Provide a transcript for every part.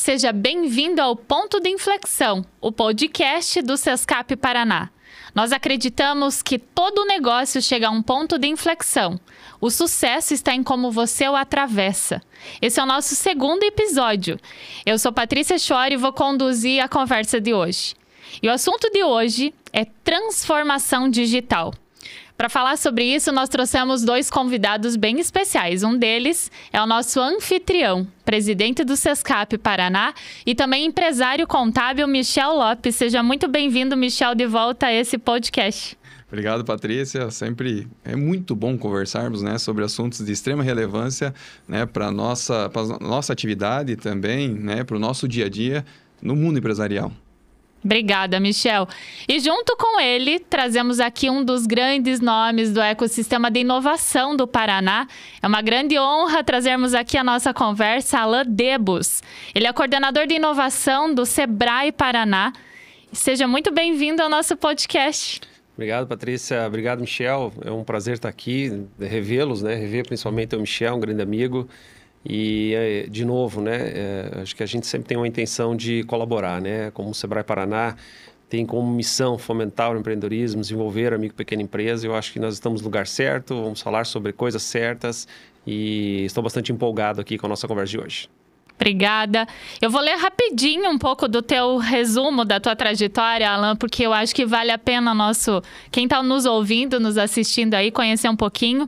seja bem-vindo ao Ponto de Inflexão, o podcast do Sescap Paraná. Nós acreditamos que todo negócio chega a um ponto de inflexão. O sucesso está em como você o atravessa. Esse é o nosso segundo episódio. Eu sou Patrícia Chori e vou conduzir a conversa de hoje. E o assunto de hoje é transformação digital. Para falar sobre isso, nós trouxemos dois convidados bem especiais. Um deles é o nosso anfitrião, presidente do Sescap Paraná e também empresário contábil Michel Lopes. Seja muito bem-vindo, Michel, de volta a esse podcast. Obrigado, Patrícia. Sempre é muito bom conversarmos, sobre assuntos de extrema relevância, para a nossa atividade também, para o nosso dia a dia no mundo empresarial. Obrigada, Michel. E junto com ele, trazemos aqui um dos grandes nomes do ecossistema de inovação do Paraná. É uma grande honra trazermos aqui a nossa conversa, Alain Debus. Ele é coordenador de inovação do Sebrae Paraná. Seja muito bem-vindo ao nosso podcast. Obrigado, Patrícia. Obrigado, Michel. É um prazer estar aqui, revê-los, rever principalmente o Michel, um grande amigo. E, de novo, acho que a gente sempre tem uma intenção de colaborar, Como o Sebrae Paraná tem como missão fomentar o empreendedorismo, desenvolver a micro e pequena empresa. Eu acho que nós estamos no lugar certo, vamos falar sobre coisas certas e estou bastante empolgado aqui com a nossa conversa de hoje. Obrigada. Eu vou ler rapidinho um pouco do teu resumo da tua trajetória, Alain, porque eu acho que vale a pena quem está nos ouvindo, nos assistindo aí, conhecer um pouquinho.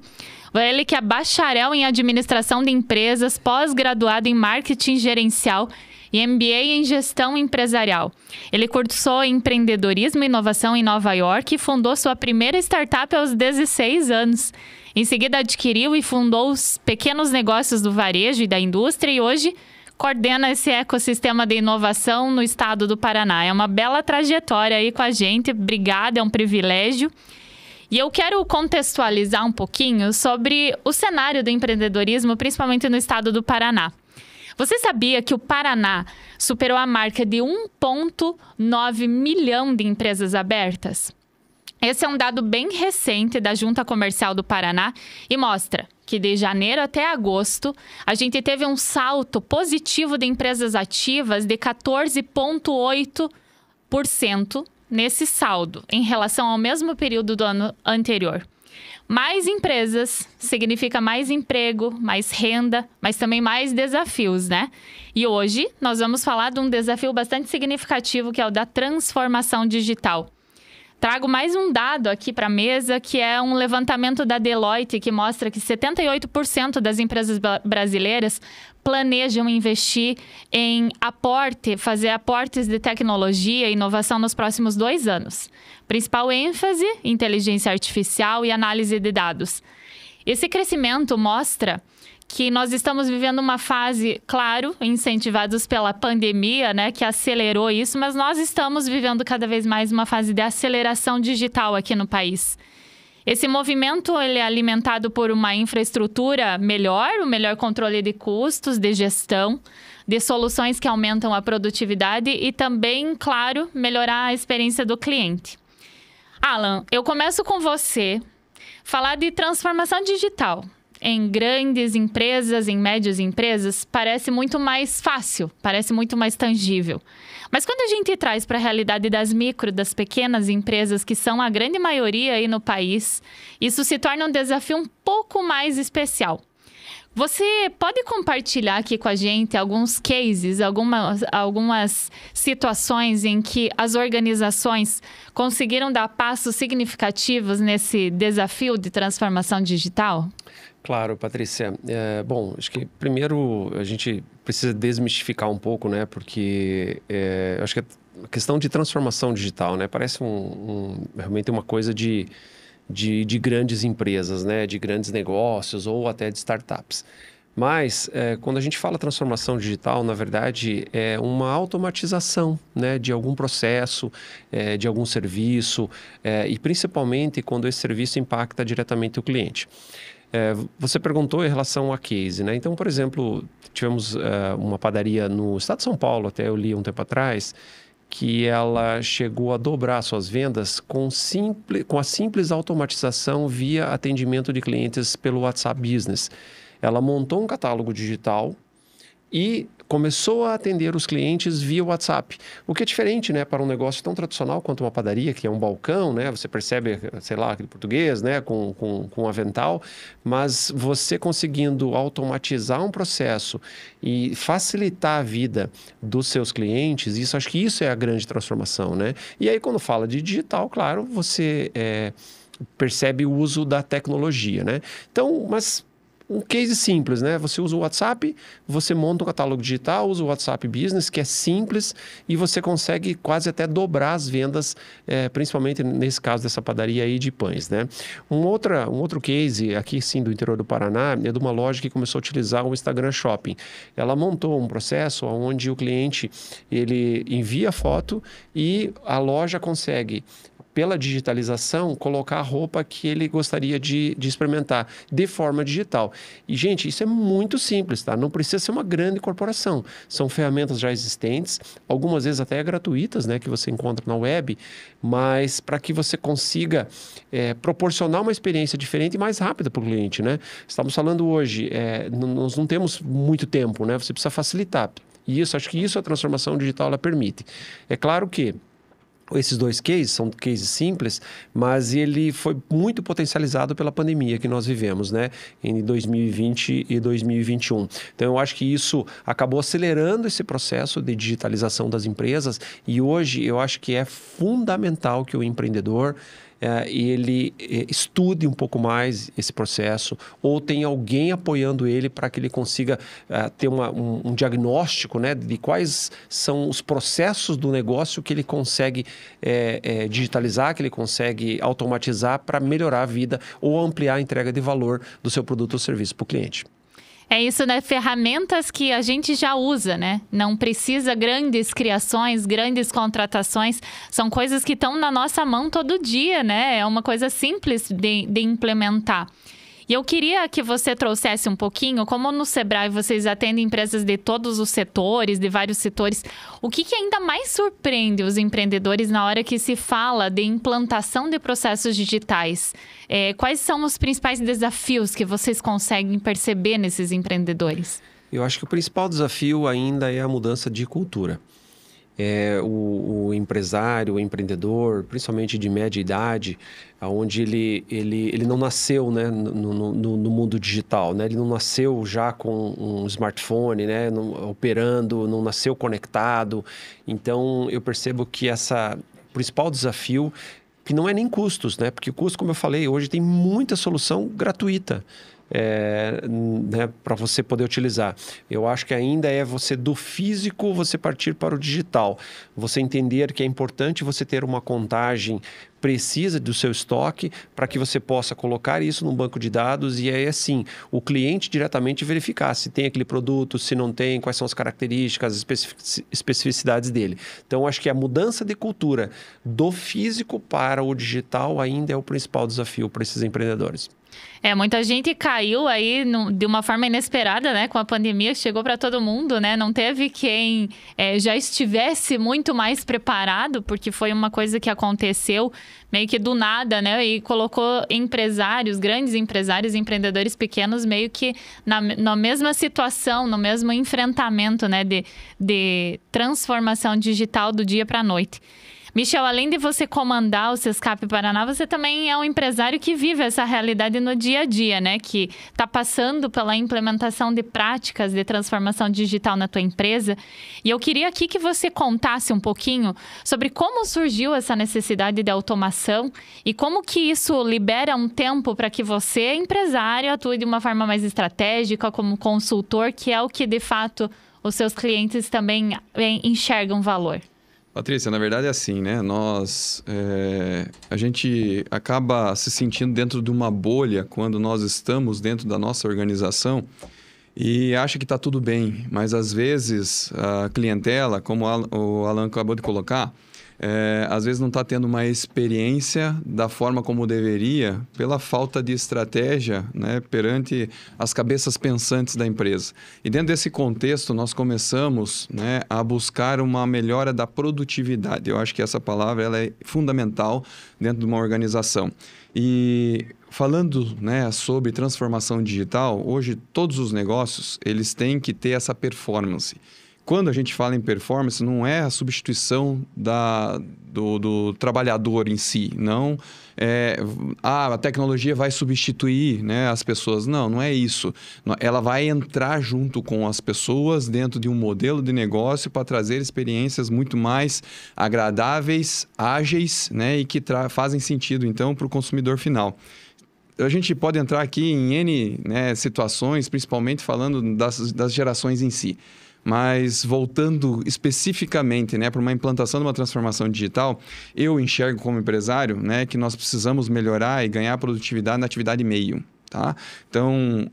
Ele que é bacharel em administração de empresas, pós-graduado em marketing gerencial e MBA em gestão empresarial. Ele cursou empreendedorismo e inovação em Nova York e fundou sua primeira startup aos 16 anos. Em seguida, adquiriu e fundou os pequenos negócios do varejo e da indústria e hoje coordena esse ecossistema de inovação no estado do Paraná. É uma bela trajetória aí com a gente. Obrigada, é um privilégio. E eu quero contextualizar um pouquinho sobre o cenário do empreendedorismo, principalmente no estado do Paraná. Você sabia que o Paraná superou a marca de 1,9 milhão de empresas abertas? Esse é um dado bem recente da Junta Comercial do Paraná e mostra que de janeiro até agosto, a gente teve um salto positivo de empresas ativas de 14,8% nesse saldo, em relação ao mesmo período do ano anterior. Mais empresas significa mais emprego, mais renda, mas também mais desafios, E hoje nós vamos falar de um desafio bastante significativo, que é o da transformação digital. Trago mais um dado aqui para a mesa, que é um levantamento da Deloitte, que mostra que 78% das empresas brasileiras planejam investir em fazer aportes de tecnologia e inovação nos próximos 2 anos. Principal ênfase, inteligência artificial e análise de dados. Esse crescimento mostra que nós estamos vivendo uma fase, claro, incentivados pela pandemia, que acelerou isso, mas nós estamos vivendo cada vez mais uma fase de aceleração digital aqui no país. Esse movimento ele é alimentado por uma infraestrutura melhor, o melhor controle de custos, de gestão, de soluções que aumentam a produtividade e também, claro, melhorar a experiência do cliente. Alain, eu começo com você. Falar de transformação digital em grandes empresas, em médias empresas, parece muito mais fácil, parece muito mais tangível. Mas quando a gente traz para a realidade das das pequenas empresas, que são a grande maioria aí no país, isso se torna um desafio um pouco mais especial. Você pode compartilhar aqui com a gente alguns cases, algumas situações em que as organizações conseguiram dar passos significativos nesse desafio de transformação digital? Claro, Patrícia. Bom, acho que primeiro a gente precisa desmistificar um pouco, porque acho que a questão de transformação digital, parece realmente uma coisa de grandes empresas, de grandes negócios ou até de startups. Mas, quando a gente fala transformação digital, na verdade, é uma automatização, de algum processo, de algum serviço, e principalmente quando esse serviço impacta diretamente o cliente. Você perguntou em relação a case, Então, por exemplo, tivemos uma padaria no estado de São Paulo, até eu li um tempo atrás, que ela chegou a dobrar suas vendas com a simples automatização via atendimento de clientes pelo WhatsApp Business. Ela montou um catálogo digital e começou a atender os clientes via WhatsApp. O que é diferente, né, para um negócio tão tradicional quanto uma padaria, que é um balcão, né? Você percebe, sei lá, aquele português, né, com um avental, mas você conseguindo automatizar um processo e facilitar a vida dos seus clientes, isso, acho que isso é a grande transformação, né? E aí, quando fala de digital, claro, você percebe o uso da tecnologia, né? Então, mas um case simples, né? Você usa o WhatsApp, você monta um catálogo digital, usa o WhatsApp Business, que é simples, e você consegue quase até dobrar as vendas, principalmente nesse caso dessa padaria aí de pães, né? Um outro case, aqui sim do interior do Paraná, é de uma loja que começou a utilizar o Instagram Shopping. Ela montou um processo onde o cliente, ele envia a foto e a loja consegue, pela digitalização, colocar a roupa que ele gostaria de experimentar de forma digital. E, gente, isso é muito simples, tá? Não precisa ser uma grande corporação. São ferramentas já existentes, algumas vezes até gratuitas, né? Que você encontra na web, mas para que você consiga proporcionar uma experiência diferente e mais rápida para o cliente, né? Estamos falando hoje, nós não temos muito tempo, né? Você precisa facilitar. E isso, acho que isso a transformação digital ela permite. É claro que esses dois cases são cases simples, mas ele foi muito potencializado pela pandemia que nós vivemos, né? Em 2020 e 2021. Então, eu acho que isso acabou acelerando esse processo de digitalização das empresas e hoje eu acho que é fundamental que o empreendedor ele estude um pouco mais esse processo ou tem alguém apoiando ele para que ele consiga ter um diagnóstico, né, de quais são os processos do negócio que ele consegue digitalizar, que ele consegue automatizar para melhorar a vida ou ampliar a entrega de valor do seu produto ou serviço para o cliente. É isso, né? Ferramentas que a gente já usa, né? Não precisa grandes criações, grandes contratações. São coisas que estão na nossa mão todo dia, né? É uma coisa simples de implementar. E eu queria que você trouxesse um pouquinho, como no Sebrae vocês atendem empresas de todos os setores, de vários setores, o que ainda mais surpreende os empreendedores na hora que se fala de implantação de processos digitais? Quais são os principais desafios que vocês conseguem perceber nesses empreendedores? Eu acho que o principal desafio ainda é a mudança de cultura. O empresário, o empreendedor, principalmente de média idade, onde ele não nasceu, né, no mundo digital, né? Ele não nasceu já com um smartphone, né, operando, não nasceu conectado. Então, eu percebo que o principal desafio, que não é nem custos, né? Porque o custo, como eu falei, hoje tem muita solução gratuita. Né, para você poder utilizar. Eu acho que ainda é você do físico, você partir para o digital. Você entender que é importante você ter uma contagem precisa do seu estoque para que você possa colocar isso num banco de dados e aí assim, o cliente diretamente verificar se tem aquele produto, se não tem, quais são as características, as especificidades dele. Então, acho que a mudança de cultura do físico para o digital ainda é o principal desafio para esses empreendedores. Muita gente caiu aí de uma forma inesperada, né? Com a pandemia, chegou para todo mundo, né? Não teve quem já estivesse muito mais preparado, porque foi uma coisa que aconteceu meio que do nada, né? E colocou empresários, grandes empresários, empreendedores pequenos, meio que na mesma situação, no mesmo enfrentamento, né? De transformação digital do dia para a noite. Michel, além de você comandar o Sescap Paraná, você também é um empresário que vive essa realidade no dia a dia, né? Que está passando pela implementação de práticas de transformação digital na tua empresa. E eu queria aqui que você contasse um pouquinho sobre como surgiu essa necessidade de automação e como que isso libera um tempo para que você, empresário, atue de uma forma mais estratégica, como consultor, que é o que, de fato, os seus clientes também enxergam valor. Patrícia, na verdade é assim, né? A gente acaba se sentindo dentro de uma bolha quando nós estamos dentro da nossa organização e acha que está tudo bem, mas às vezes a clientela, como o Alan acabou de colocar, às vezes não está tendo uma experiência da forma como deveria, pela falta de estratégia, né, perante as cabeças pensantes da empresa. E dentro desse contexto, nós começamos, né, a buscar uma melhora da produtividade. Eu acho que essa palavra ela é fundamental dentro de uma organização. E falando, né, sobre transformação digital, hoje todos os negócios eles têm que ter essa performance. Quando a gente fala em performance, não é a substituição do trabalhador em si, não a tecnologia vai substituir, né, as pessoas. Não é isso. Ela vai entrar junto com as pessoas dentro de um modelo de negócio para trazer experiências muito mais agradáveis, ágeis, né, e que fazem sentido, então, para o consumidor final. A gente pode entrar aqui em N, né, situações, principalmente falando das gerações em si. Mas voltando especificamente, né, para uma implantação de uma transformação digital, eu enxergo como empresário, né, que nós precisamos melhorar e ganhar produtividade na atividade meio. Tá? Então,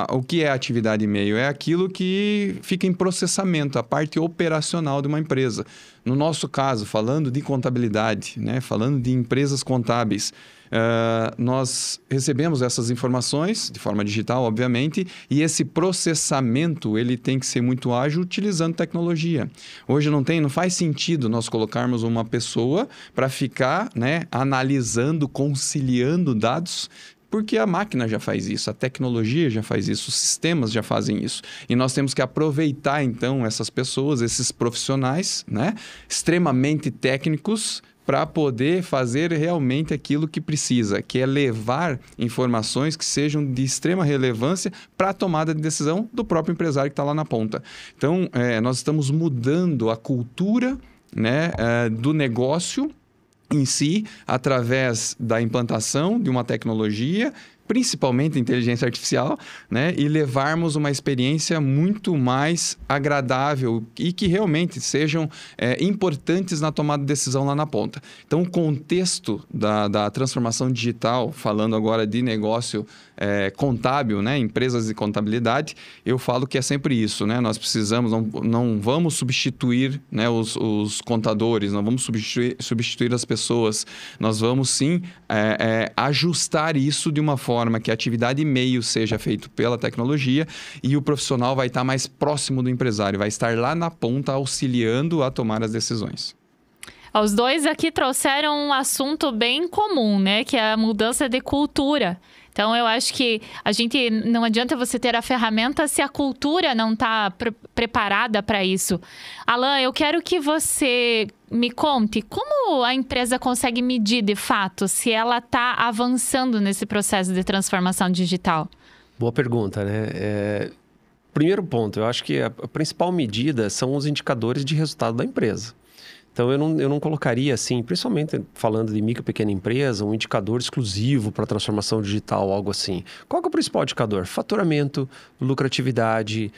o que é atividade meio? É aquilo que fica em processamento, a parte operacional de uma empresa. No nosso caso, falando de contabilidade, né, falando de empresas contábeis, nós recebemos essas informações de forma digital, obviamente, e esse processamento ele tem que ser muito ágil utilizando tecnologia. Hoje não faz sentido nós colocarmos uma pessoa para ficar, né, analisando, conciliando dados, porque a máquina já faz isso, a tecnologia já faz isso, os sistemas já fazem isso. E nós temos que aproveitar, então, essas pessoas, esses profissionais, né, extremamente técnicos, para poder fazer realmente aquilo que precisa, que é levar informações que sejam de extrema relevância para a tomada de decisão do próprio empresário que está lá na ponta. Então, nós estamos mudando a cultura, né, do negócio em si, através da implantação de uma tecnologia, principalmente inteligência artificial, né? E levarmos uma experiência muito mais agradável e que realmente sejam importantes na tomada de decisão lá na ponta. Então, o contexto da transformação digital, falando agora de negócio contábil, né? Empresas de contabilidade, eu falo que é sempre isso, né? Nós precisamos, não vamos substituir, né, os contadores, não vamos substituir as pessoas, nós vamos sim ajustar isso de uma forma que a atividade meio seja feita pela tecnologia e o profissional vai estar mais próximo do empresário, vai estar lá na ponta auxiliando a tomar as decisões. Os dois aqui trouxeram um assunto bem comum, né? Que é a mudança de cultura. Então, eu acho que não adianta você ter a ferramenta se a cultura não está preparada para isso. Alan, eu quero que você me conte como a empresa consegue medir, de fato, se ela está avançando nesse processo de transformação digital. Boa pergunta, né? Primeiro ponto, eu acho que a principal medida são os indicadores de resultado da empresa. Então, eu não colocaria assim, principalmente falando de micro e pequena empresa, um indicador exclusivo para transformação digital, algo assim. Qual que é o principal indicador? Faturamento, lucratividade,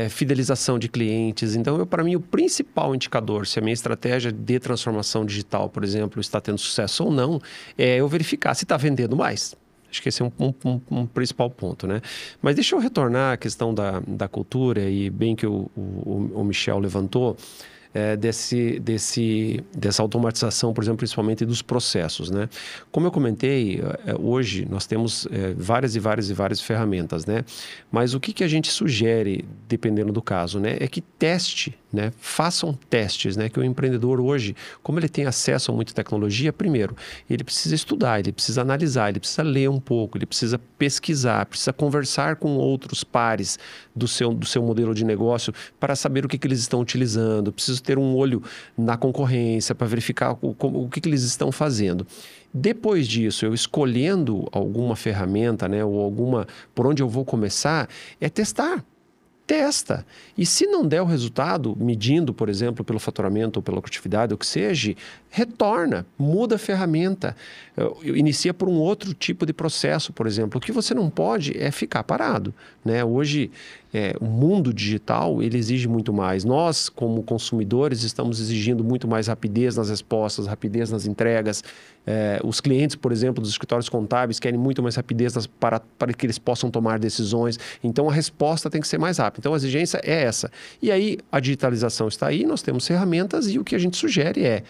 fidelização de clientes. Então, para mim, o principal indicador, se a minha estratégia de transformação digital, por exemplo, está tendo sucesso ou não, é eu verificar se está vendendo mais. Acho que esse é um principal ponto, né? Mas deixa eu retornar à questão da cultura e bem que o Michel levantou, dessa automatização, por exemplo, principalmente dos processos, né? Como eu comentei, hoje nós temos várias ferramentas, né? Mas o que a gente sugere, dependendo do caso, né? É que teste, né? Façam testes, né? Que o empreendedor hoje, como ele tem acesso a muita tecnologia, primeiro, ele precisa estudar, ele precisa analisar, ele precisa ler um pouco, ele precisa pesquisar, precisa conversar com outros pares do seu modelo de negócio para saber o que eles estão utilizando, precisa ter um olho na concorrência para verificar o que eles estão fazendo. Depois disso, eu escolhendo alguma ferramenta, né, ou por onde eu vou começar, é testar. Testa. E se não der o resultado, medindo, por exemplo, pelo faturamento ou pela lucratividade, ou o que seja, retorna, muda a ferramenta, inicia por um outro tipo de processo, por exemplo. O que você não pode é ficar parado, né? Hoje, o mundo digital, ele exige muito mais. Nós, como consumidores, estamos exigindo muito mais rapidez nas respostas, rapidez nas entregas. Os clientes, por exemplo, dos escritórios contábeis querem muito mais rapidez para que eles possam tomar decisões. Então, a resposta tem que ser mais rápida. Então, a exigência é essa. E aí, a digitalização está aí, nós temos ferramentas e o que a gente sugere é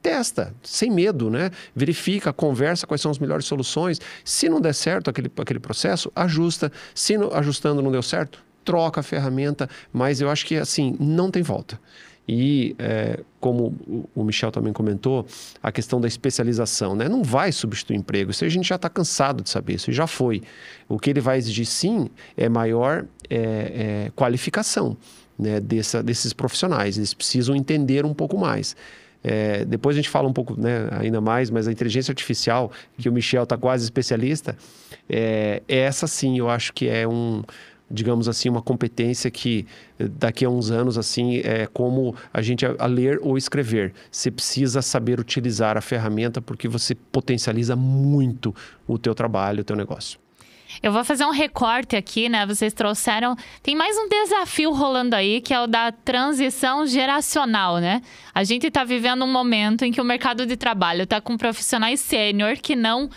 testa, sem medo, né? Verifica, conversa quais são as melhores soluções. Se não der certo aquele processo, ajusta. Se ajustando não deu certo, troca a ferramenta. Mas eu acho que, assim, não tem volta. E, como o Michel também comentou, a questão da especialização, né? Não vai substituir emprego. Isso a gente já está cansado de saber, isso já foi. O que ele vai exigir, sim, é maior qualificação, né, desses profissionais. Eles precisam entender um pouco mais. Depois a gente fala um pouco, né, ainda mais, mas a inteligência artificial, que o Michel está quase especialista, essa sim, eu acho que é digamos assim, uma competência que daqui a uns anos, assim, é como a gente a ler ou escrever. Você precisa saber utilizar a ferramenta porque você potencializa muito o teu trabalho, o teu negócio. Eu vou fazer um recorte aqui, né? Vocês trouxeram... Tem mais um desafio rolando aí, que é o da transição geracional, né? A gente está vivendo um momento em que o mercado de trabalho está com profissionais sênior que não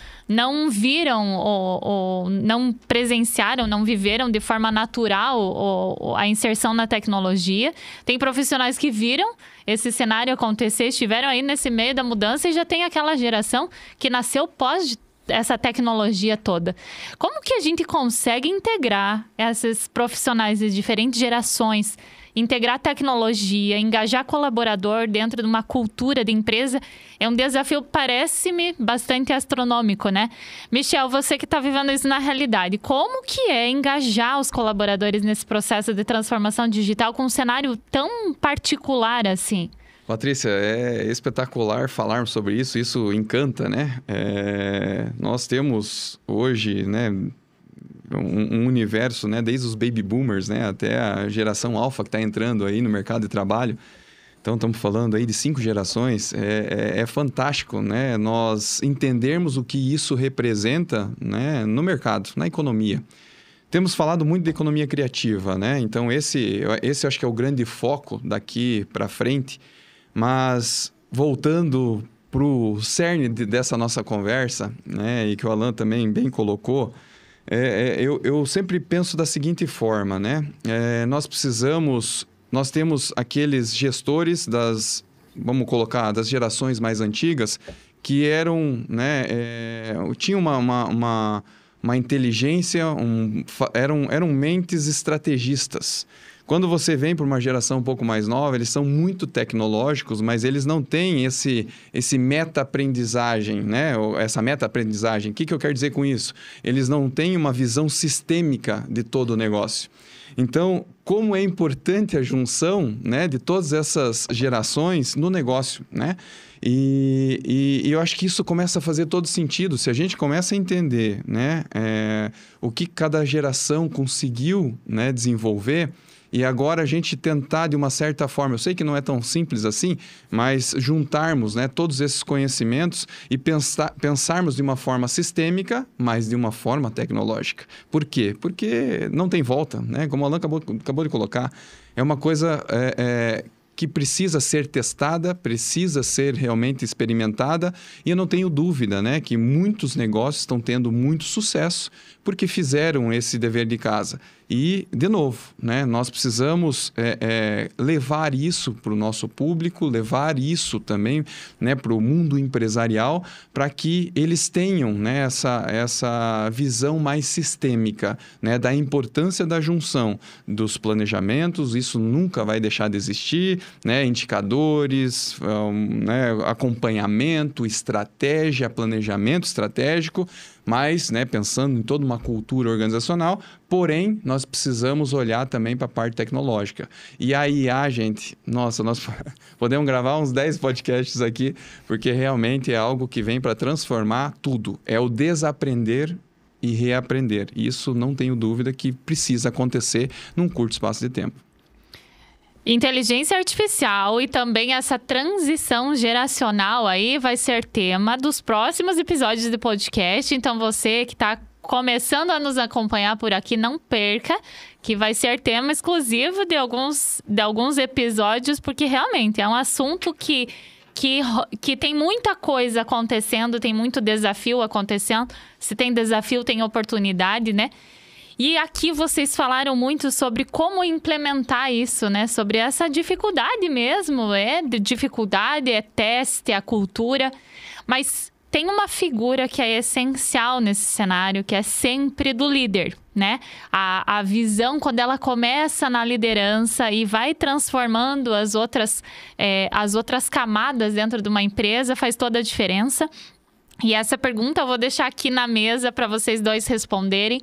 viram ou não presenciaram, não viveram de forma natural a inserção na tecnologia. Tem profissionais que viram esse cenário acontecer, estiveram aí nesse meio da mudança e já tem aquela geração que nasceu pós essa tecnologia toda. Como que a gente consegue integrar esses profissionais de diferentes gerações, integrar tecnologia, engajar colaborador dentro de uma cultura de empresa? É um desafio, parece-me, bastante astronômico, né? Michel, você que está vivendo isso na realidade, como que é engajar os colaboradores nesse processo de transformação digital com um cenário tão particular assim? Patrícia, é espetacular falarmos sobre isso, isso encanta, né? Nós temos hoje, né, um universo, né, desde os baby boomers, né, até a geração alfa que está entrando aí no mercado de trabalho. Então, estamos falando aí de 5 gerações. É fantástico, né, nós entendermos o que isso representa, né, no mercado, na economia. Temos falado muito de economia criativa, né? Então, esse eu acho que é o grande foco daqui para frente. Mas, voltando para o cerne dessa nossa conversa, né, e que o Alan também bem colocou, eu sempre penso da seguinte forma, né? Nós temos aqueles gestores vamos colocar, das gerações mais antigas, que eram, né, tinham uma inteligência, eram mentes estrategistas. Quando você vem para uma geração um pouco mais nova, eles são muito tecnológicos, mas eles não têm esse meta-aprendizagem, né? Essa meta-aprendizagem. O que eu quero dizer com isso? Eles não têm uma visão sistêmica de todo o negócio. Então, como é importante a junção, né, de todas essas gerações no negócio, né? E eu acho que isso começa a fazer todo sentido. Se a gente começa a entender, né, o que cada geração conseguiu, né, desenvolver, e agora a gente tentar, de uma certa forma, eu sei que não é tão simples assim, mas juntarmos, né, todos esses conhecimentos e pensarmos de uma forma sistêmica, mas de uma forma tecnológica. Por quê? Porque não tem volta, né? Como o Alan acabou de colocar, é uma coisa que precisa ser testada, precisa ser realmente experimentada, e eu não tenho dúvida, né, que muitos negócios estão tendo muito sucesso porque fizeram esse dever de casa. E, de novo, né, nós precisamos levar isso para o nosso público, levar isso também, né, para o mundo empresarial, para que eles tenham, né, essa visão mais sistêmica, né, da importância da junção dos planejamentos. Isso nunca vai deixar de existir, né, indicadores, né, acompanhamento, estratégia, planejamento estratégico, mas, né, pensando em toda uma cultura organizacional, porém, nós precisamos olhar também para a parte tecnológica. E a IA, gente, nossa, nós podemos gravar uns 10 podcasts aqui, porque realmente é algo que vem para transformar tudo. É o desaprender e reaprender. Isso, não tenho dúvida, que precisa acontecer num curto espaço de tempo. Inteligência artificial e também essa transição geracional aí vai ser tema dos próximos episódios do podcast. Então, você que está começando a nos acompanhar por aqui, não perca, que vai ser tema exclusivo de alguns episódios, porque realmente é um assunto que tem muita coisa acontecendo, tem muito desafio acontecendo. Se tem desafio, tem oportunidade, né? E aqui vocês falaram muito sobre como implementar isso, né? Sobre essa dificuldade mesmo, dificuldade, é teste, é a cultura. Mas tem uma figura que é essencial nesse cenário, que é sempre do líder, né? A visão, quando ela começa na liderança e vai transformando as outras camadas dentro de uma empresa, faz toda a diferença. E essa pergunta eu vou deixar aqui na mesa para vocês dois responderem.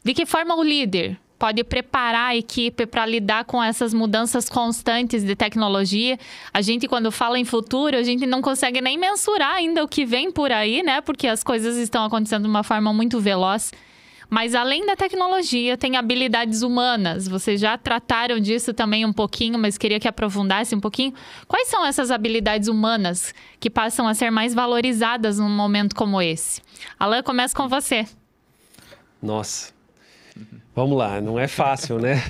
De que forma o líder pode preparar a equipe para lidar com essas mudanças constantes de tecnologia? A gente, quando fala em futuro, a gente não consegue nem mensurar ainda o que vem por aí, né? Porque as coisas estão acontecendo de uma forma muito veloz. Mas além da tecnologia, tem habilidades humanas. Vocês já trataram disso também um pouquinho, mas queria que aprofundasse um pouquinho. Quais são essas habilidades humanas que passam a ser mais valorizadas num momento como esse? Alan, começa com você. Nossa, vamos lá, não é fácil, né?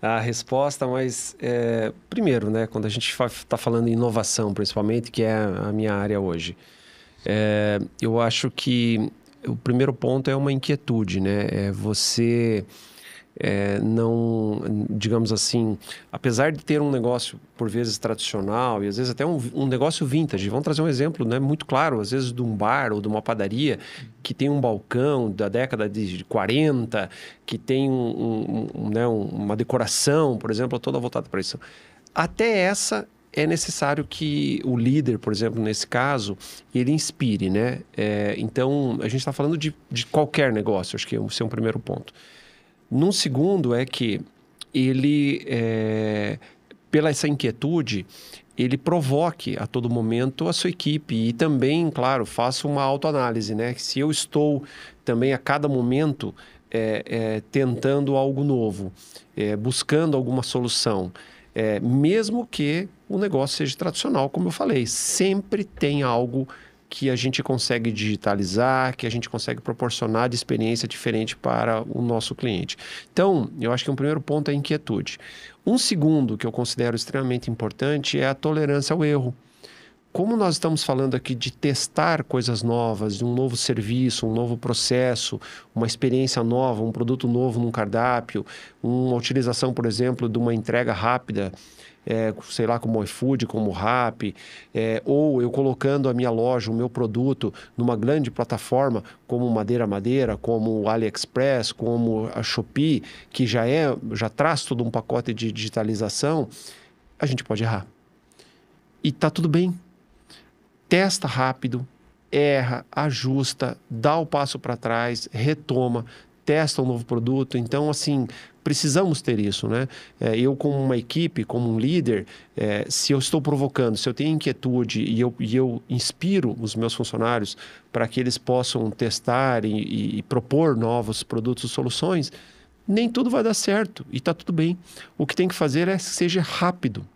A resposta, mas primeiro, né? Quando a gente está falando em inovação, principalmente, que é a minha área hoje, eu acho que o primeiro ponto é uma inquietude, né? Você não, digamos assim, apesar de ter um negócio por vezes tradicional e às vezes até um negócio vintage, vamos trazer um exemplo, né, muito claro, às vezes de um bar ou de uma padaria que tem um balcão da década de 40, que tem uma decoração, por exemplo, toda voltada para isso. Até essa é necessário que o líder, por exemplo, nesse caso, ele inspire, né? Então, a gente está falando de qualquer negócio, acho que esse é um primeiro ponto. Num segundo é que ele, pela essa inquietude, ele provoque a todo momento a sua equipe e também, claro, faça uma autoanálise, né? Se eu estou também a cada momento tentando algo novo, buscando alguma solução, mesmo que o negócio seja tradicional, como eu falei, sempre tem algo que a gente consegue digitalizar, que a gente consegue proporcionar de experiência diferente para o nosso cliente. Então, eu acho que um primeiro ponto é a inquietude. Um segundo que eu considero extremamente importante é a tolerância ao erro. Como nós estamos falando aqui de testar coisas novas, de um novo serviço, um novo processo, uma experiência nova, um produto novo num cardápio, uma utilização, por exemplo, de uma entrega rápida, sei lá, como o iFood, como o Rappi, ou eu colocando a minha loja, o meu produto, numa grande plataforma como Madeira, como o AliExpress, como a Shopee, que já traz todo um pacote de digitalização, a gente pode errar. E tá tudo bem. Testa rápido, erra, ajusta, dá o passo para trás, retoma, testa um novo produto. Então, assim, precisamos ter isso, né? Eu, como uma equipe, como um líder, se eu estou provocando, se eu tenho inquietude e eu inspiro os meus funcionários para que eles possam testar e propor novos produtos e soluções, nem tudo vai dar certo e está tudo bem. O que tem que fazer é que seja rápido.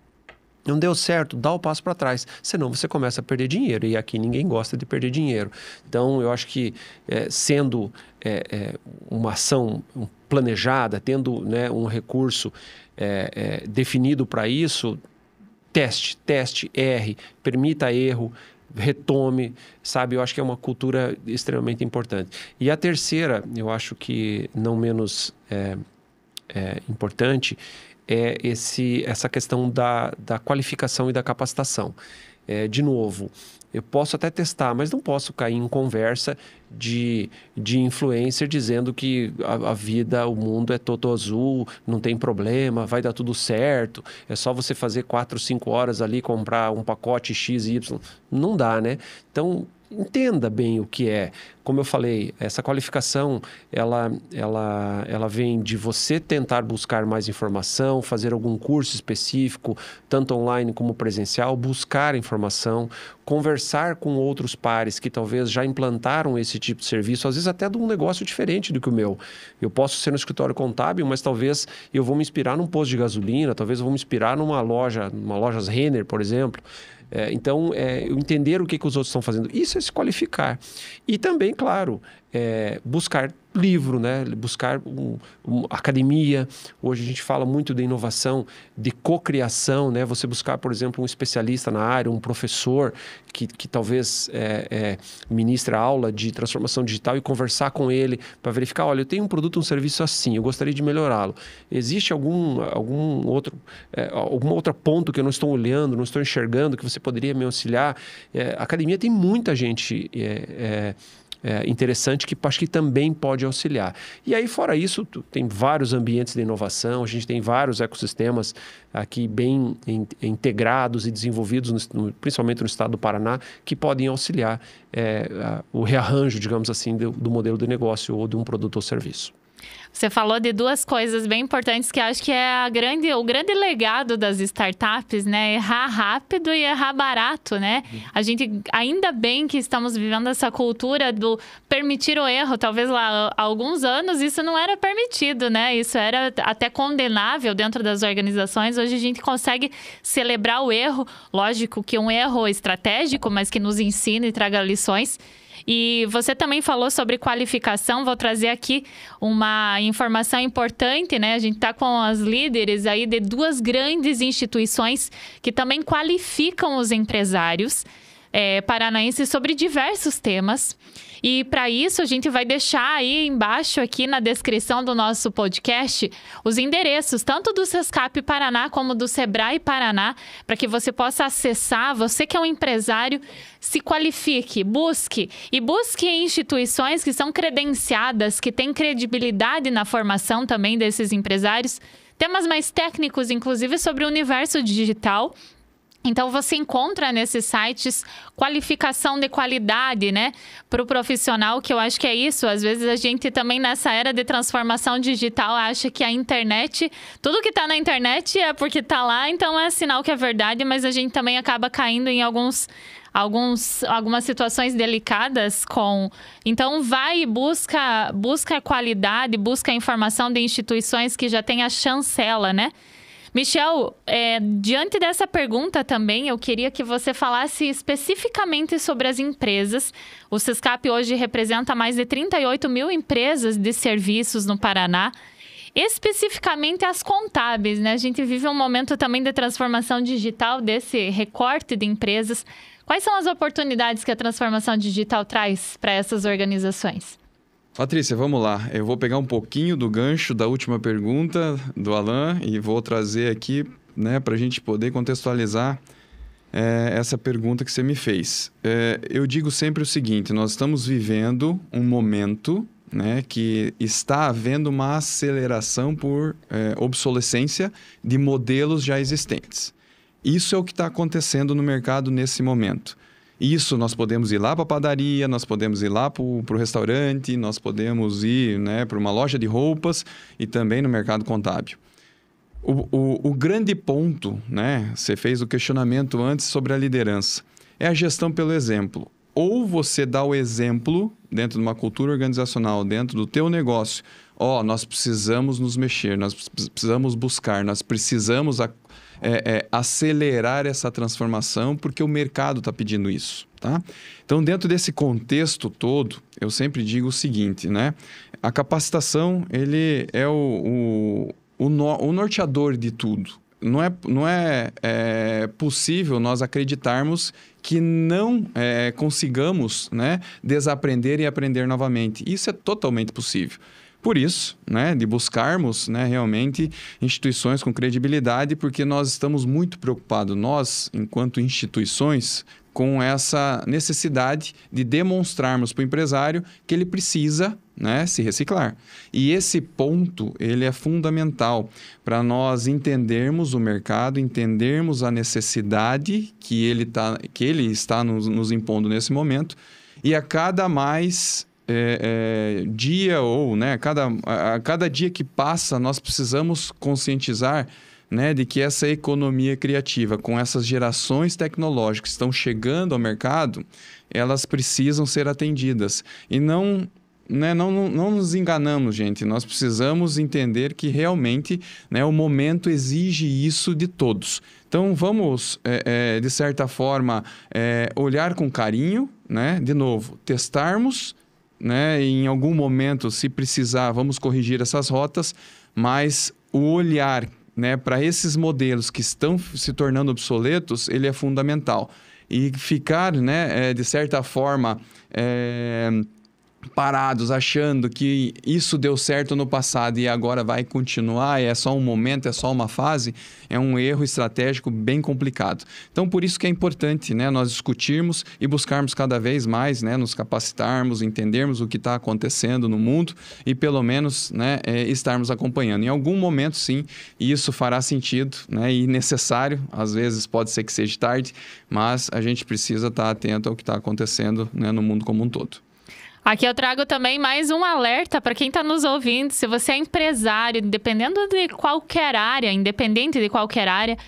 Não deu certo, dá o passo para trás, senão você começa a perder dinheiro, e aqui ninguém gosta de perder dinheiro. Então, eu acho que sendo uma ação planejada, tendo, né, um recurso definido para isso, teste, erre, permita erro, retome, sabe? Eu acho que é uma cultura extremamente importante. E a terceira, eu acho que não menos importante, essa questão da qualificação e da capacitação. De novo, eu posso até testar, mas não posso cair em conversa de influencer dizendo que a vida, o mundo é todo azul, não tem problema, vai dar tudo certo, é só você fazer 4, 5 horas ali, comprar um pacote X e Y. Não dá, né? Então, entenda bem o que é. Como eu falei, essa qualificação, ela vem de você tentar buscar mais informação, fazer algum curso específico, tanto online como presencial, buscar informação, conversar com outros pares que talvez já implantaram esse tipo de serviço, às vezes até de um negócio diferente do que o meu. Eu posso ser no escritório contábil, mas talvez eu vou me inspirar num posto de gasolina, talvez eu vou me inspirar numa lojas Renner, por exemplo. Então, entender o que os outros estão fazendo. Isso é se qualificar. E também bem claro, buscar livro, né? Buscar academia. Hoje a gente fala muito de inovação, de cocriação, né? Você buscar, por exemplo, um especialista na área, um professor que talvez ministre aula de transformação digital e conversar com ele para verificar, olha, eu tenho um produto, um serviço assim, eu gostaria de melhorá-lo. Existe algum outro ponto que eu não estou olhando, não estou enxergando, que você poderia me auxiliar? A academia tem muita gente interessante que acho que também pode auxiliar. E aí, fora isso, tem vários ambientes de inovação, a gente tem vários ecossistemas aqui bem integrados e desenvolvidos, principalmente no estado do Paraná, que podem auxiliar o rearranjo, digamos assim, do modelo de negócio ou de um produto ou serviço. Você falou de duas coisas bem importantes que acho que é o grande legado das startups, né? Errar rápido e errar barato, né? A gente, ainda bem que estamos vivendo essa cultura do permitir o erro. Talvez lá há alguns anos isso não era permitido, né? Isso era até condenável dentro das organizações. Hoje a gente consegue celebrar o erro. Lógico que um erro estratégico, mas que nos ensina e traga lições. E você também falou sobre qualificação, vou trazer aqui uma informação importante, né? A gente está com as líderes aí de duas grandes instituições que também qualificam os empresários paranaenses sobre diversos temas. E para isso a gente vai deixar aí embaixo aqui na descrição do nosso podcast os endereços tanto do Sescap Paraná como do Sebrae Paraná, para que você possa acessar, você que é um empresário, se qualifique, busque em instituições que são credenciadas, que têm credibilidade na formação também desses empresários, temas mais técnicos, inclusive sobre o universo digital. Então, você encontra nesses sites qualificação de qualidade, né? Para o profissional, que eu acho que é isso. Às vezes, a gente também, nessa era de transformação digital, acha que a internet... Tudo que está na internet é porque está lá, então é sinal que é verdade. Mas a gente também acaba caindo em algumas situações delicadas com... Então, vai e busca a qualidade, busca a informação de instituições que já têm a chancela, né? Michel, diante dessa pergunta também, eu queria que você falasse especificamente sobre as empresas. O Sescap hoje representa mais de 38 mil empresas de serviços no Paraná. Especificamente as contábeis, né? A gente vive um momento também de transformação digital, desse recorte de empresas. Quais são as oportunidades que a transformação digital traz para essas organizações? Patrícia, vamos lá. Eu vou pegar um pouquinho do gancho da última pergunta do Alan e vou trazer aqui, né, para a gente poder contextualizar essa pergunta que você me fez. Eu digo sempre o seguinte, nós estamos vivendo um momento, né, que está havendo uma aceleração por obsolescência de modelos já existentes. Isso é o que está acontecendo no mercado nesse momento. Isso, nós podemos ir lá para a padaria, nós podemos ir lá para o restaurante, nós podemos ir, né, para uma loja de roupas e também no mercado contábil. O grande ponto, né, você fez o questionamento antes sobre a liderança, é a gestão pelo exemplo. Ou você dá o exemplo dentro de uma cultura organizacional, dentro do teu negócio, nós precisamos nos mexer, nós precisamos buscar, nós precisamos acelerar essa transformação porque o mercado está pedindo isso, tá? Então, dentro desse contexto todo, eu sempre digo o seguinte, né? A capacitação, ele é o norteador de tudo. Não é possível nós acreditarmos que não consigamos, né, desaprender e aprender novamente. Isso é totalmente possível. Por isso, né, de buscarmos, né, realmente instituições com credibilidade, porque nós estamos muito preocupados, nós, enquanto instituições, com essa necessidade de demonstrarmos para o empresário que ele precisa, né, se reciclar. E esse ponto, ele é fundamental para nós entendermos o mercado, entendermos a necessidade que ele está nos impondo nesse momento, e a cada mais... dia ou, né, a cada dia que passa, nós precisamos conscientizar, né, de que essa economia criativa, com essas gerações tecnológicas que estão chegando ao mercado, elas precisam ser atendidas. E não nos enganamos, gente. Nós precisamos entender que realmente, né, o momento exige isso de todos. Então, vamos, de certa forma, olhar com carinho, né, de novo, testarmos né? Em algum momento, se precisar, vamos corrigir essas rotas, mas o olhar, né, para esses modelos que estão se tornando obsoletos, ele é fundamental. E ficar, né, de certa forma, parados, achando que isso deu certo no passado e agora vai continuar, é só um momento, é só uma fase, é um erro estratégico bem complicado. Então, por isso que é importante, né, nós discutirmos e buscarmos cada vez mais, né, nos capacitarmos, entendermos o que está acontecendo no mundo e, pelo menos, né, estarmos acompanhando. Em algum momento, sim, isso fará sentido, né, e necessário. Às vezes pode ser que seja tarde, mas a gente precisa estar atento ao que está acontecendo, né, no mundo como um todo. Aqui eu trago também mais um alerta para quem está nos ouvindo. Se você é empresário, independente de qualquer área,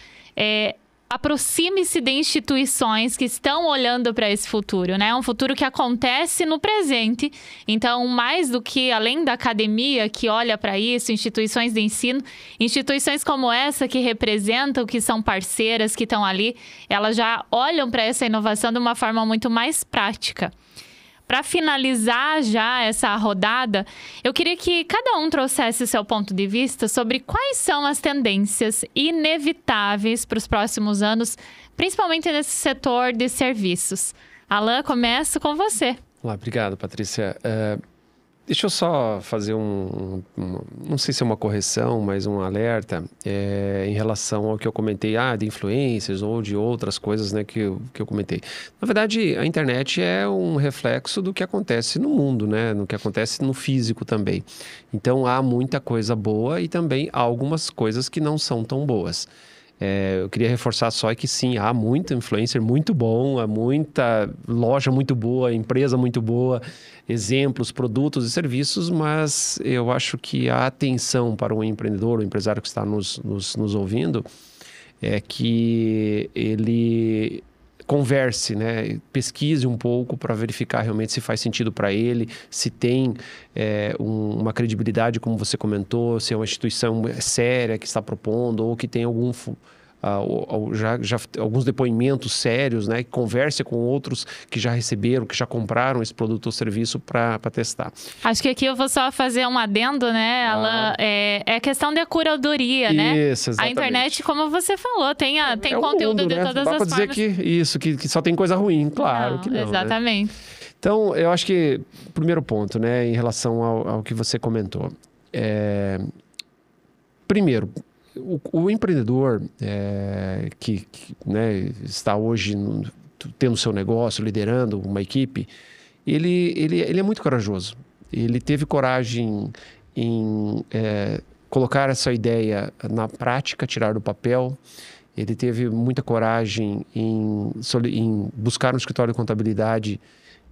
aproxime-se de instituições que estão olhando para esse futuro, né? Um futuro que acontece no presente. Então, mais do que além da academia que olha para isso, instituições de ensino, instituições como essa que representam, que são parceiras, que estão ali, elas já olham para essa inovação de uma forma muito mais prática. Para finalizar já essa rodada, eu queria que cada um trouxesse seu ponto de vista sobre quais são as tendências inevitáveis para os próximos anos, principalmente nesse setor de serviços. Alan, começo com você. Olá, obrigado, Patrícia. Deixa eu só fazer não sei se é uma correção, mas um alerta em relação ao que eu comentei, de influencers ou de outras coisas, né, que eu comentei. Na verdade, a internet é um reflexo do que acontece no mundo, né, no que acontece no físico também. Então, há muita coisa boa e também há algumas coisas que não são tão boas. Eu queria reforçar só que sim, há muito influencer muito bom, há muita loja muito boa, empresa muito boa, exemplos, produtos e serviços, mas eu acho que a atenção para o empreendedor, o empresário que está nos ouvindo, é que ele converse, né? Pesquise um pouco para verificar realmente se faz sentido para ele, se tem uma credibilidade, como você comentou, se é uma instituição séria que está propondo ou que tem alguns depoimentos sérios, né? Converse com outros que já receberam, que já compraram esse produto ou serviço para testar. Acho que aqui eu vou só fazer um adendo, né, Alan? É questão de curadoria, né? Isso, exatamente. A internet, como você falou, tem conteúdo mundo, de né? todas Dá as para dizer formas. que só tem coisa ruim, claro que não. Exatamente. Né? Então, eu acho que primeiro ponto, né, em relação ao que você comentou. Primeiro, o empreendedor que né, está hoje tendo seu negócio, liderando uma equipe, ele é muito corajoso. Ele teve coragem em colocar essa ideia na prática, tirar do papel. Ele teve muita coragem em buscar um escritório de contabilidade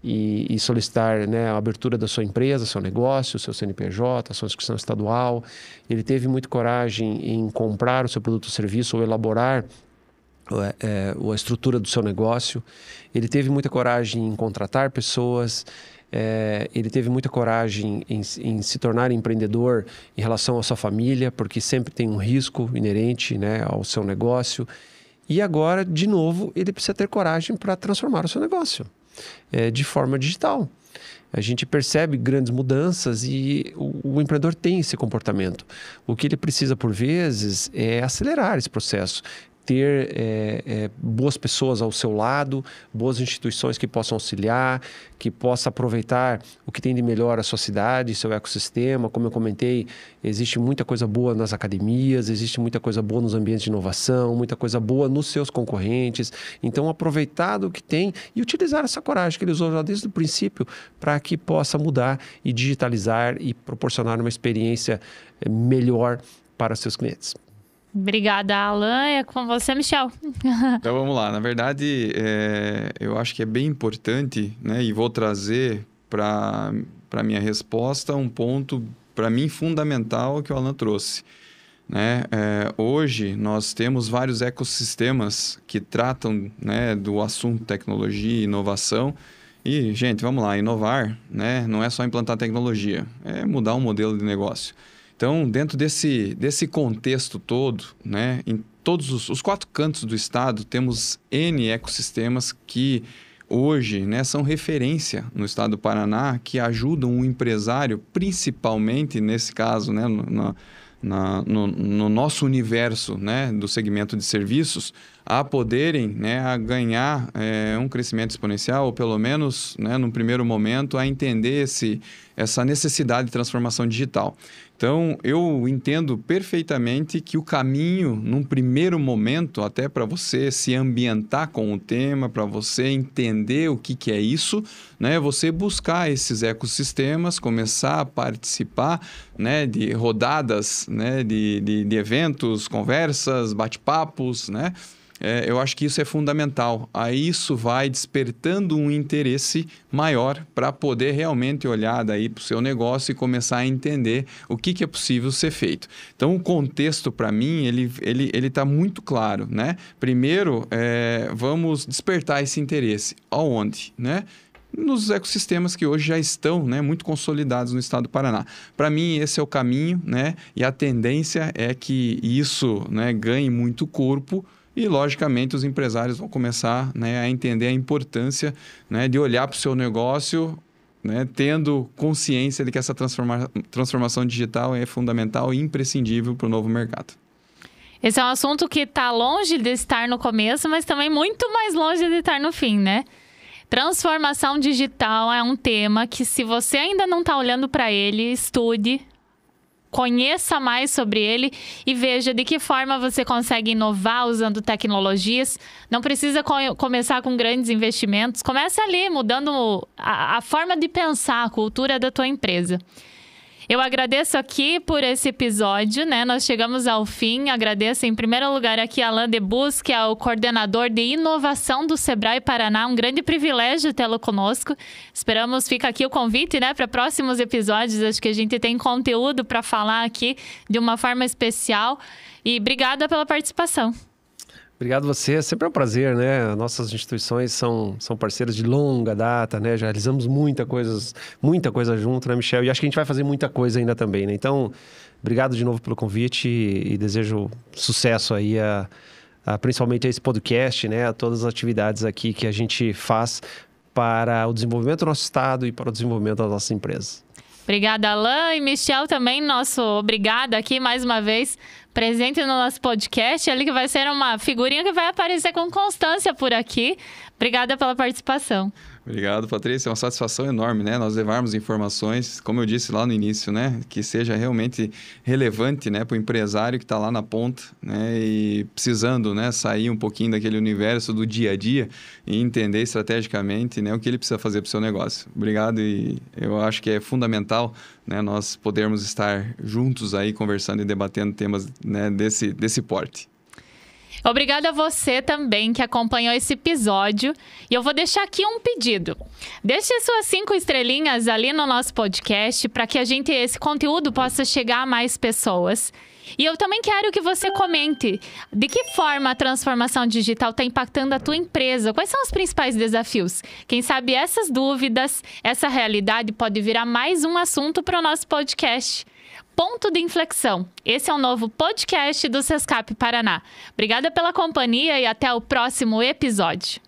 e solicitar, né, a abertura da sua empresa, seu negócio, seu CNPJ, sua inscrição estadual. Ele teve muita coragem em comprar o seu produto ou serviço ou elaborar a estrutura do seu negócio. Ele teve muita coragem em contratar pessoas. Ele teve muita coragem em se tornar empreendedor em relação à sua família, porque sempre tem um risco inerente, né, ao seu negócio. E agora, de novo, ele precisa ter coragem para transformar o seu negócio de forma digital. A gente percebe grandes mudanças e o empreendedor tem esse comportamento. O que ele precisa, por vezes, é acelerar esse processo. Ter boas pessoas ao seu lado, boas instituições que possam auxiliar, que possa aproveitar o que tem de melhor a sua cidade, seu ecossistema. Como eu comentei, existe muita coisa boa nas academias, existe muita coisa boa nos ambientes de inovação, muita coisa boa nos seus concorrentes. Então, aproveitar do que tem e utilizar essa coragem que ele usou já desde o princípio para que possa mudar e digitalizar e proporcionar uma experiência melhor para seus clientes. Obrigada, Alan. É com você, Michel. Então, vamos lá. Na verdade, eu acho que é bem importante, né? E vou trazer para a minha resposta um ponto, para mim, fundamental que o Alan trouxe. Né? Hoje, nós temos vários ecossistemas que tratam, né, do assunto tecnologia e inovação. E, gente, vamos lá. Inovar, né, não é só implantar tecnologia, é mudar um modelo de negócio. Então, dentro desse contexto todo, né, em todos os 4 cantos do estado, temos N ecossistemas que hoje, né, são referência no estado do Paraná, que ajudam o empresário, principalmente nesse caso, né, no nosso universo, né, do segmento de serviços, a poderem, né, a ganhar um crescimento exponencial, ou pelo menos, né, num primeiro momento, a entender essa necessidade de transformação digital. Então, eu entendo perfeitamente que o caminho, num primeiro momento, até para você se ambientar com o tema, para você entender o que é isso, né, você buscar esses ecossistemas, começar a participar, né, de rodadas, né, de eventos, conversas, bate-papos, né? Eu acho que isso é fundamental. Aí isso vai despertando um interesse maior para poder realmente olhar daí para o seu negócio e começar a entender o que é possível ser feito. Então, o contexto, para mim, ele está muito claro, né? Primeiro, vamos despertar esse interesse. Aonde, né? Nos ecossistemas que hoje já estão, né, muito consolidados no estado do Paraná. Para mim, esse é o caminho, né? E a tendência é que isso, né, ganhe muito corpo. E, logicamente, os empresários vão começar, né, a entender a importância, né, de olhar para o seu negócio, né, tendo consciência de que essa transformação digital é fundamental e imprescindível para o novo mercado. Esse é um assunto que está longe de estar no começo, mas também muito mais longe de estar no fim, né? Transformação digital é um tema que, se você ainda não está olhando para ele, estude, conheça mais sobre ele e veja de que forma você consegue inovar usando tecnologias. Não precisa começar com grandes investimentos. Comece ali, mudando a forma de pensar, a cultura da tua empresa. Eu agradeço aqui por esse episódio, né? Nós chegamos ao fim. Agradeço em primeiro lugar aqui a Alain Debus, que é o coordenador de inovação do Sebrae Paraná. Um grande privilégio tê-lo conosco. Esperamos, fica aqui o convite, né, para próximos episódios. Acho que a gente tem conteúdo para falar aqui de uma forma especial. E obrigada pela participação. Obrigado você, sempre é um prazer, né? Nossas instituições são parceiras de longa data, né? Já realizamos muita coisa junto, né, Michel? E acho que a gente vai fazer muita coisa ainda também, né? Então, obrigado de novo pelo convite e desejo sucesso aí principalmente a esse podcast, né? A todas as atividades aqui que a gente faz para o desenvolvimento do nosso estado e para o desenvolvimento das nossas empresas. Obrigada, Alain, e Michel também, nosso obrigado aqui mais uma vez, presente no nosso podcast, ali que vai ser uma figurinha que vai aparecer com constância por aqui. Obrigada pela participação. Obrigado, Patrícia. É uma satisfação enorme, né? Nós levarmos informações, como eu disse lá no início, né? Que seja realmente relevante, né? Para o empresário que está lá na ponta, né? E precisando, né? Sair um pouquinho daquele universo do dia a dia e entender estrategicamente, né? O que ele precisa fazer para o seu negócio. Obrigado, e eu acho que é fundamental, né? Nós podermos estar juntos aí conversando e debatendo temas, né? desse porte. Obrigada a você também que acompanhou esse episódio. E eu vou deixar aqui um pedido. Deixe suas 5 estrelinhas ali no nosso podcast para que esse conteúdo possa chegar a mais pessoas. E eu também quero que você comente de que forma a transformação digital está impactando a tua empresa. Quais são os principais desafios? Quem sabe essas dúvidas, essa realidade pode virar mais um assunto para o nosso podcast. Ponto de Inflexão. Esse é o novo podcast do Sescap Paraná. Obrigada pela companhia e até o próximo episódio.